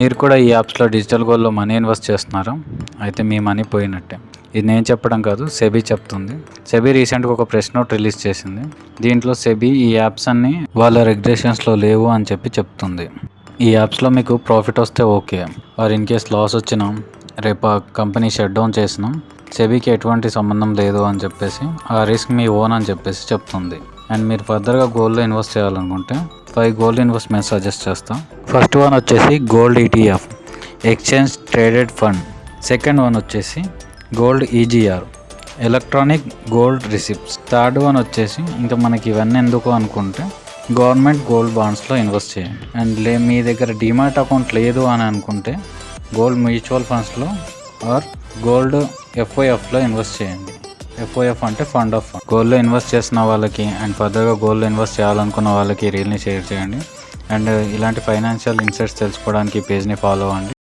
మీరు కూడా ఈ యాప్స్లో డిజిటల్ గోల్డ్లో మనీ ఇన్వెస్ట్ చేస్తున్నారా? అయితే మీ మనీ పోయినట్టే. ఇది నేను చెప్పడం కాదు, సెబీ చెప్తుంది. సెబీ రీసెంట్గా ఒక ప్రెస్ నోట్ రిలీజ్ చేసింది. దీంట్లో సెబీ ఈ యాప్స్ అన్నీ వాళ్ళ రెగ్యులేషన్స్లో లేవు అని చెప్తుంది. ఈ యాప్స్లో మీకు ప్రాఫిట్ వస్తే okay, or in case loss వచ్చినా రేపు ఆ కంపెనీ షట్ డౌన్ చేసినా సెబీకి ఎటువంటి సంబంధం లేదు అని చెప్పేసి, ఆ రిస్క్ మీ ఓన్ అని చెప్పేసి చెప్తుంది. అండ్ మీరు ఫర్దర్గా గోల్డ్లో ఇన్వెస్ట్ చేయాలనుకుంటే 5 గోల్డ్ ఇన్వెస్ట్మెంట్స్ సజెస్ట్ చేస్తాం. ఫస్ట్ వన్ వచ్చేసి gold ETF, exchange traded fund. Second one వచ్చేసి gold EGR, electronic gold receipts. Third one వచ్చేసి ఇంకా మనకి ఇవన్నీ ఎందుకు అనుకుంటే గవర్నమెంట్ గోల్డ్ బాండ్స్లో ఇన్వెస్ట్ చేయండి. అండ్ మీ దగ్గర డిమాట్ అకౌంట్ లేదు అని అనుకుంటే గోల్డ్ మ్యూచువల్ ఫండ్స్లో ఆర్ గోల్డ్ FOFలో ఇన్వెస్ట్ చేయండి. FOF అంటే ఫండ్ ఆఫ్ ఫండ్. గోల్డ్లో ఇన్వెస్ట్ చేసిన వాళ్ళకి అండ్ ఫర్దర్గా గోల్డ్లో ఇన్వెస్ట్ చేయాలనుకున్న వాళ్ళకి రీల్ని షేర్ చేయండి. అండ్ ఇలాంటి ఫైనాన్షియల్ ఇన్సైట్స్ తెలుసుకోవడానికి పేజ్ని ఫాలో అవ్వండి.